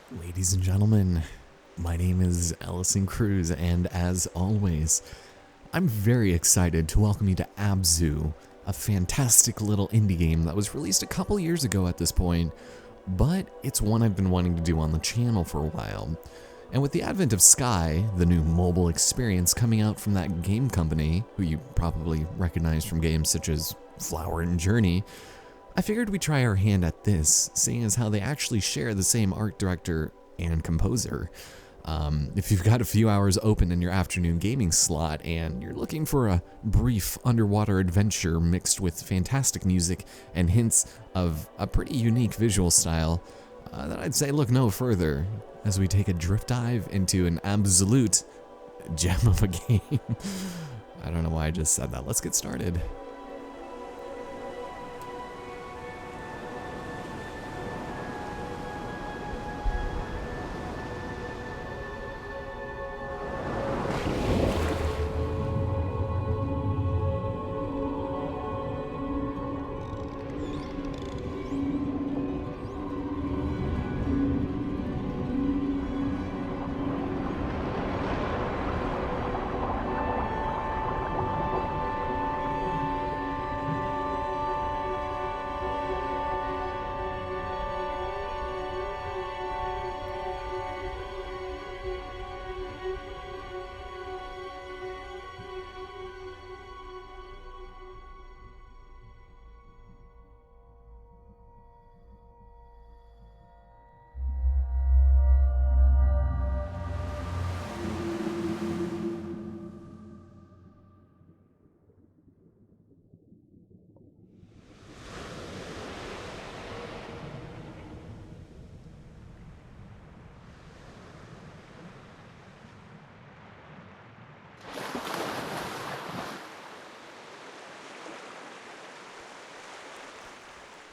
Ladies and gentlemen, my name is Ellison Cruz, and as always, I'm very excited to welcome you to Abzu, a fantastic little indie game that was released a couple years ago at this point, but it's one I've been wanting to do on the channel for a while. And with the advent of Sky, the new mobile experience coming out from that game company, who you probably recognize from games such as Flower and Journey, I figured we'd try our hand at this, seeing as how they actually share the same art director and composer. If you've got a few hours open in your afternoon gaming slot and you're looking for a brief underwater adventure mixed with fantastic music and hints of a pretty unique visual style, then I'd say look no further as we take a drift dive into an absolute gem of a game. I don't know why I just said that. Let's get started.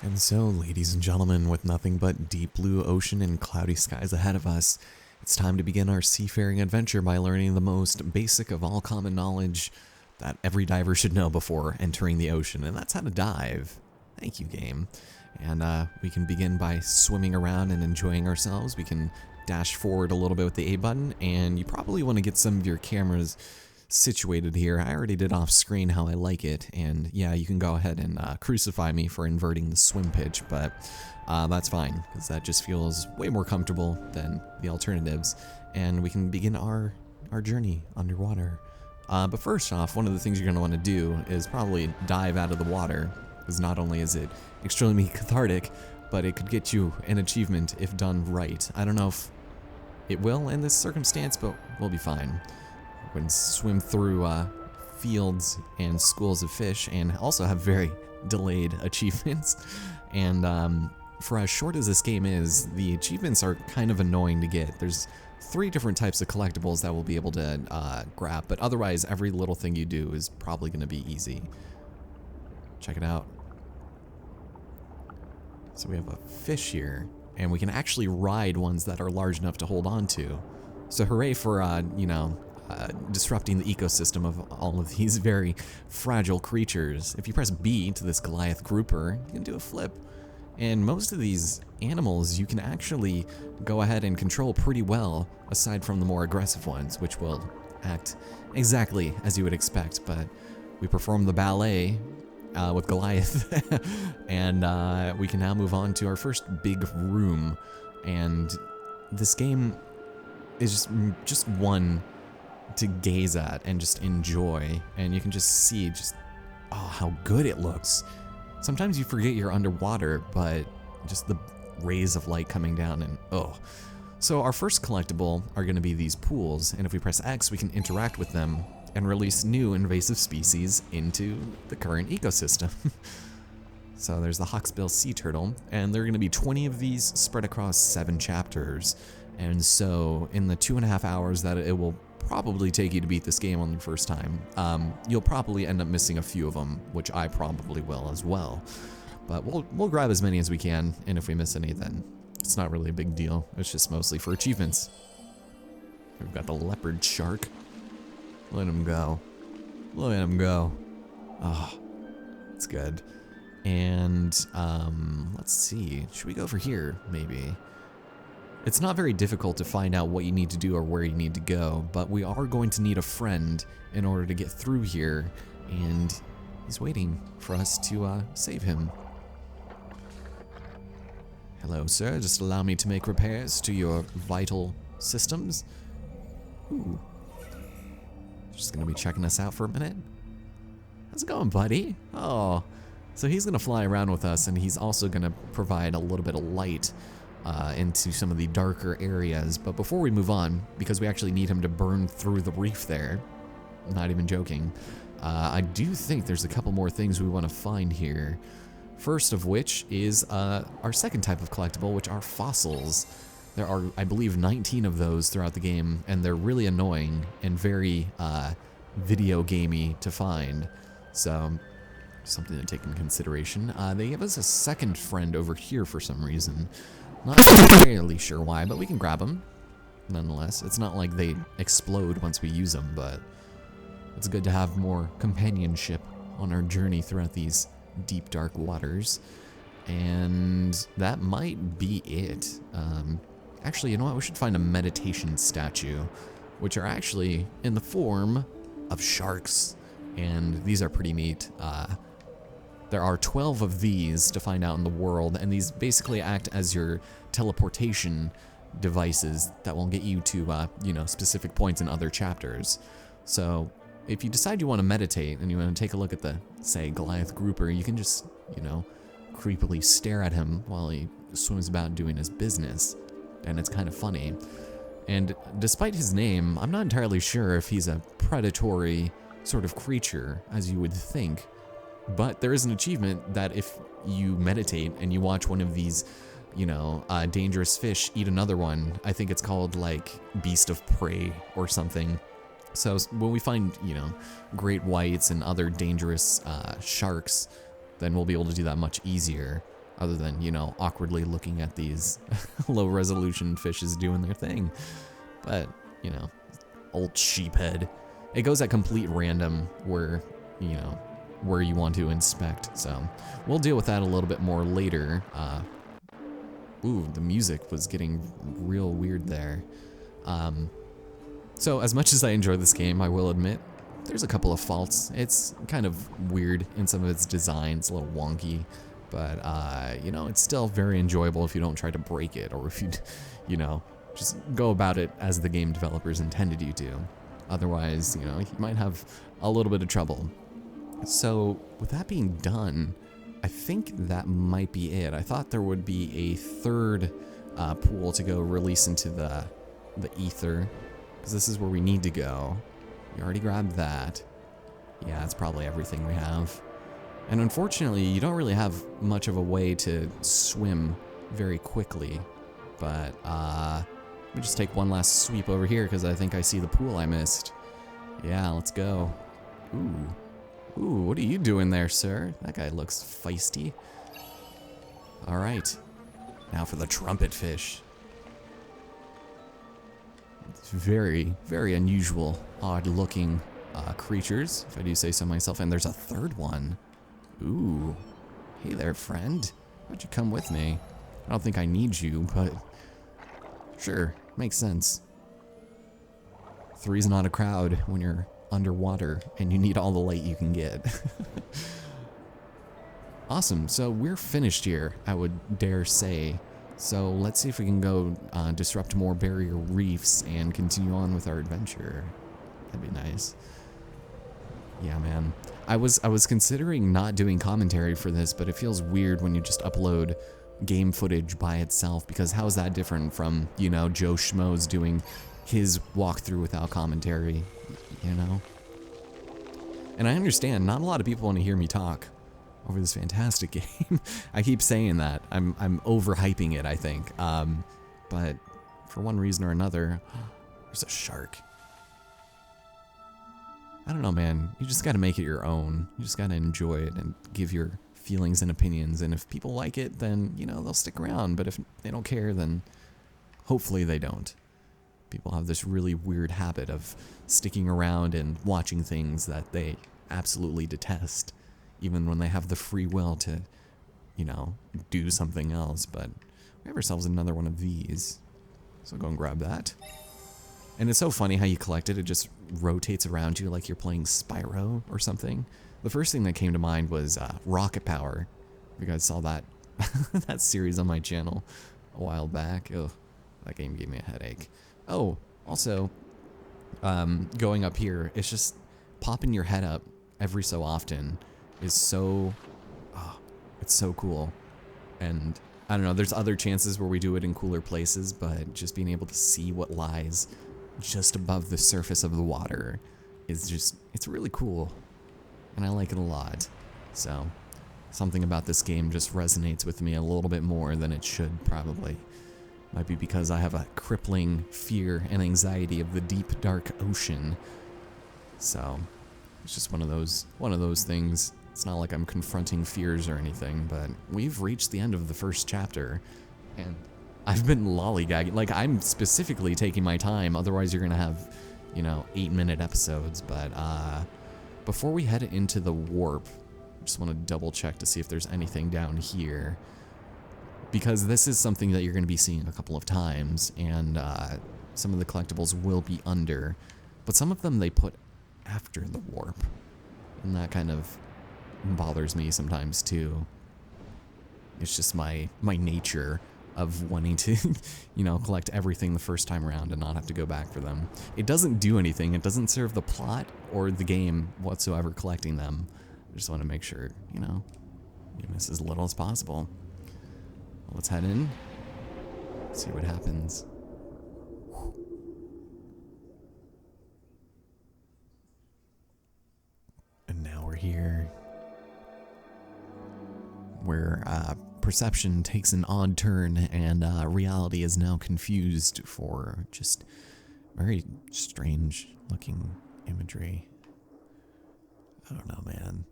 And so, ladies and gentlemen, with nothing but deep blue ocean and cloudy skies ahead of us, it's time to begin our seafaring adventure by learning the most basic of all common knowledge that every diver should know before entering the ocean, and that's how to dive. Thank you, game. And we can begin by swimming around and enjoying ourselves. We can dash forward a little bit with the A button, and you probably want to get some of your cameras situated here. I already did off screen how I like it, and yeah, you can go ahead and crucify me for inverting the swim pitch, but that's fine because that just feels way more comfortable than the alternatives, and we can begin our journey underwater. But first off, one of the things you're going to want to do is probably dive out of the water, because not only is it extremely cathartic, but it could get you an achievement if done right. I don't know if it will in this circumstance, but we'll be fine. We can swim through fields and schools of fish and also have very delayed achievements. And for as short as this game is, the achievements are kind of annoying to get. There's 3 different types of collectibles that we'll be able to grab, but otherwise every little thing you do is probably going to be easy. Check it out. So we have a fish here, and we can actually ride ones that are large enough to hold on to. So hooray for, disrupting the ecosystem of all of these very fragile creatures. If you press B to this Goliath grouper, you can do a flip. And most of these animals you can actually go ahead and control pretty well, aside from the more aggressive ones, which will act exactly as you would expect. But we perform the ballet with Goliath, and we can now move on to our first big room. And this game is just one to gaze at and just enjoy, and you can just see how good it looks. Sometimes you forget you're underwater, but just the rays of light coming down, and So our first collectible are going to be these pools, and if we press X, we can interact with them and release new invasive species into the current ecosystem. So there's the hawksbill sea turtle, and there are going to be 20 of these spread across 7 chapters. And so in the 2.5 hours that it will probably take you to beat this game on the first time, you'll probably end up missing a few of them, which I probably will as well. But we'll grab as many as we can, and if we miss any, then it's not really a big deal. It's just mostly for achievements. We've got the leopard shark. Let him go. Let him go. Oh, it's good. And let's see. Should we go over here, maybe? It's not very difficult to find out what you need to do or where you need to go, but we are going to need a friend in order to get through here, and he's waiting for us to save him. Hello, sir. Just allow me to make repairs to your vital systems. Ooh. Just gonna be checking us out for a minute. How's it going, buddy? Oh, so he's gonna fly around with us, and he's also gonna provide a little bit of light into some of the darker areas. But before we move on, because we actually need him to burn through the reef there, I'm not even joking, I do think there's a couple more things we want to find here. First of which is our second type of collectible, which are fossils. There are, I believe, 19 of those throughout the game, and they're really annoying and very video gamey to find. So, something to take into consideration. They give us a second friend over here for some reason. Not entirely sure why, but we can grab them nonetheless. It's not like they explode once we use them, but it's good to have more companionship on our journey throughout these deep, dark waters. And that might be it. Actually, you know what? We should find a meditation statue, which are actually in the form of sharks. And these are pretty neat. There are 12 of these to find out in the world, and these basically act as your teleportation devices that will get you to, you know, specific points in other chapters. So if you decide you want to meditate and you want to take a look at the, say, Goliath grouper, you can just, you know, creepily stare at him while he swims about doing his business. And it's kind of funny. And despite his name, I'm not entirely sure if he's a predatory sort of creature, as you would think. But there is an achievement that if you meditate and you watch one of these, you know, dangerous fish eat another one, I think it's called, like, Beast of Prey or something. So when we find, you know, great whites and other dangerous sharks, then we'll be able to do that much easier, other than, you know, awkwardly looking at these low-resolution fishes doing their thing. But, you know, old sheephead. It goes at complete random where, you know, where you want to inspect, so we'll deal with that a little bit more later. Ooh, the music was getting real weird there. So as much as I enjoy this game, I will admit, there's a couple of faults. It's kind of weird in some of its design, it's a little wonky, but you know, it's still very enjoyable if you don't try to break it, or if you, you know, just go about it as the game developers intended you to. Otherwise, you know, you might have a little bit of trouble. So, with that being done, I think that might be it. I thought there would be a third pool to go release into the ether, because this is where we need to go. We already grabbed that. Yeah, that's probably everything we have. And unfortunately, you don't really have much of a way to swim very quickly. But, let me just take one last sweep over here, because I think I see the pool I missed. Yeah, let's go. Ooh. Ooh, what are you doing there, sir? That guy looks feisty. All right, now for the trumpet fish. It's very, very unusual, odd-looking creatures, if I do say so myself. And there's a third one. Ooh, hey there, friend. Why'd you come with me? I don't think I need you, but sure, makes sense. Three's not a crowd when you're underwater and you need all the light you can get. Awesome, so we're finished here, I would dare say. So let's see if we can go disrupt more barrier reefs and continue on with our adventure. That'd be nice. Yeah, man. I was considering not doing commentary for this, but it feels weird when you just upload game footage by itself, because how is that different from, you know, Joe Schmo's doing his walkthrough without commentary, you know? And I understand, not a lot of people want to hear me talk over this fantastic game. I keep saying that. I'm overhyping it, I think. But for one reason or another, there's a shark. I don't know, man. You just gotta make it your own. You just gotta enjoy it and give your feelings and opinions. And if people like it, then, you know, they'll stick around. But if they don't care, then hopefully they don't. People have this really weird habit of sticking around and watching things that they absolutely detest, even when they have the free will to, you know, do something else. But we have ourselves another one of these. So go and grab that. And it's so funny how you collect it. It just rotates around you like you're playing Spyro or something. The first thing that came to mind was Rocket Power. You guys saw that that series on my channel a while back. Ugh, that game gave me a headache. Oh, also, going up here, it's just popping your head up every so often is so, it's so cool. And I don't know, there's other chances where we do it in cooler places, but just being able to see what lies just above the surface of the water is just, it's really cool. And I like it a lot. So, something about this game just resonates with me a little bit more than it should probably. Might be because I have a crippling fear and anxiety of the deep, dark ocean. So, it's just one of those things. It's not like I'm confronting fears or anything, but we've reached the end of the first chapter, and I've been lollygagging. Like, I'm specifically taking my time, otherwise you're gonna have, 8-minute episodes, but, before we head into the warp, I just want to double check to see if there's anything down here, because this is something that you're going to be seeing a couple of times, and some of the collectibles will be under, but some of them they put after the warp, and that kind of bothers me sometimes too. It's just my nature of wanting to, collect everything the first time around and not have to go back for them. It doesn't do anything. It doesn't serve the plot or the game whatsoever collecting them. I just want to make sure, you miss as little as possible. Well, let's head in, see what happens. And now we're here, where perception takes an odd turn and reality is now confused for just very strange looking imagery. I don't know, man.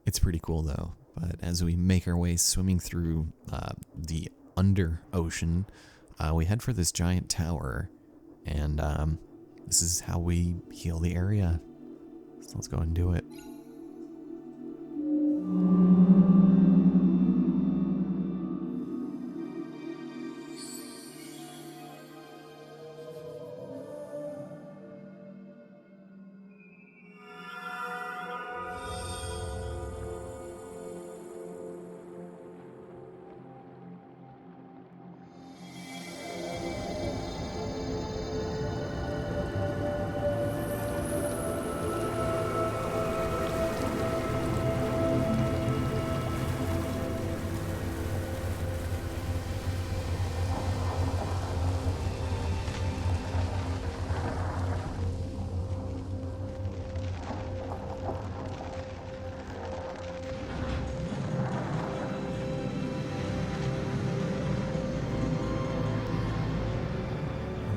It's pretty cool though, but as we make our way swimming through the under ocean, we head for this giant tower, and this is how we heal the area. So let's go and do it.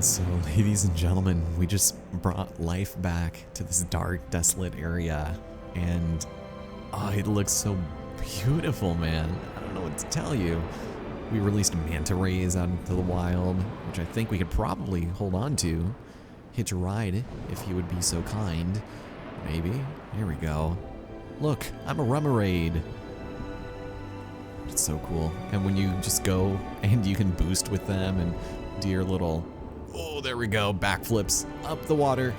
So, ladies and gentlemen, we just brought life back to this dark, desolate area, and it looks so beautiful, man. I don't know what to tell you. We released manta rays out into the wild, which I think we could probably hold on to. Hitch a ride, if he would be so kind. Maybe. Here we go. Look, I'm a rummerade. It's so cool. And when you just go and you can boost with them and do your little, oh, there we go, backflips up the water.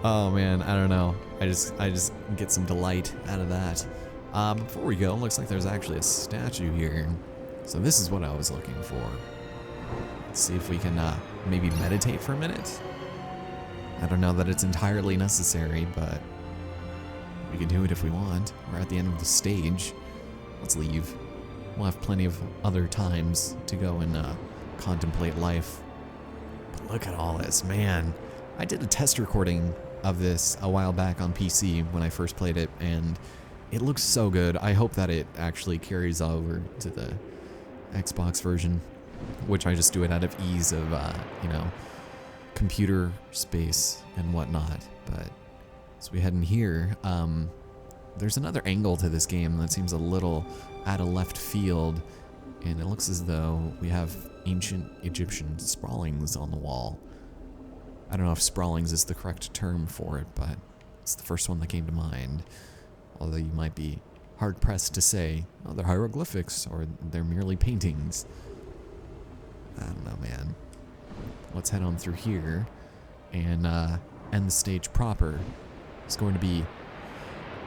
Oh man, I don't know. I just get some delight out of that. Before we go, looks like there's actually a statue here. So this is what I was looking for. Let's see if we can maybe meditate for a minute. I don't know that it's entirely necessary, but we can do it if we want. We're at the end of the stage. Let's leave. We'll have plenty of other times to go and contemplate life. But look at all this, man. I did a test recording of this a while back on PC when I first played it, and it looks so good. I hope that it actually carries over to the Xbox version, which I just do it out of ease of, computer space and whatnot. But as we head in here, there's another angle to this game that seems a little out of left field, and it looks as though we have ancient Egyptian sprawlings on the wall. I don't know if sprawlings is the correct term for it, but it's the first one that came to mind. Although you might be hard-pressed to say, oh, they're hieroglyphics, or they're merely paintings. I don't know, man. Let's head on through here and end the stage proper. It's going to be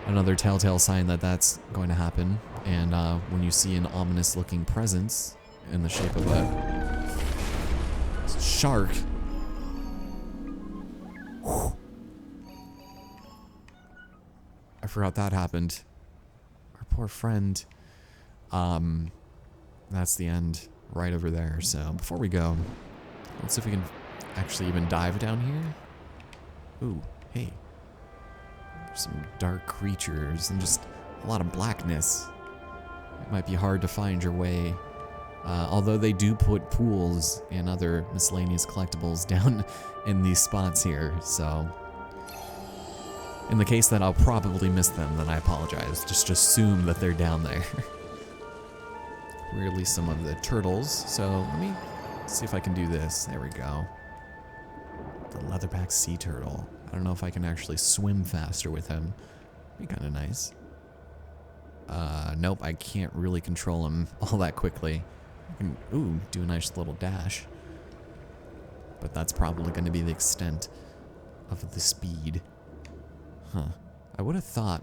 another telltale sign that that's going to happen. And when you see an ominous-looking presence in the shape of a shark. Whew. I forgot that happened. Our poor friend. That's the end right over there. So before we go, let's see if we can actually even dive down here. Ooh, hey. There's some dark creatures and just a lot of blackness. It might be hard to find your way. Although they do put pools and other miscellaneous collectibles down in these spots here, so in the case that I'll probably miss them, then I apologize. Just assume that they're down there. We release some of the turtles, so let me see if I can do this. There we go. The leatherback sea turtle. I don't know if I can actually swim faster with him. Be kind of nice. Nope, I can't really control him all that quickly. I can, ooh, do a nice little dash. But that's probably going to be the extent of the speed. Huh. I would have thought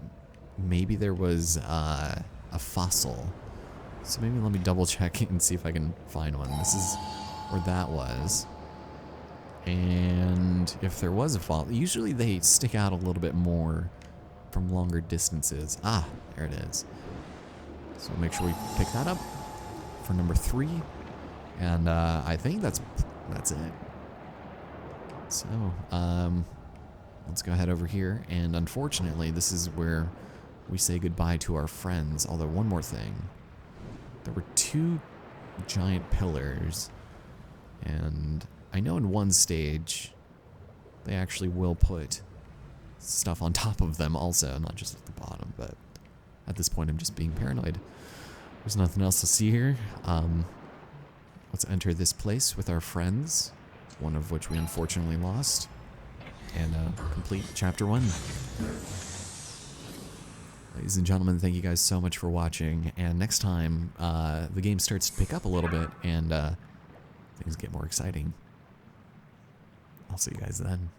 maybe there was a fossil. So maybe let me double check and see if I can find one. This is where that was. And if there was a fossil, usually they stick out a little bit more from longer distances. Ah, there it is. So make sure we pick that up for number 3. And I think that's it. So, let's go ahead over here. And unfortunately, this is where we say goodbye to our friends. Although, one more thing. There were 2 giant pillars. And I know in one stage, they actually will put stuff on top of them also, not just at the bottom. But at this point, I'm just being paranoid. There's nothing else to see here. Let's enter this place with our friends, one of which we unfortunately lost, and complete chapter 1. Ladies and gentlemen, thank you guys so much for watching, and next time the game starts to pick up a little bit and things get more exciting. I'll see you guys then.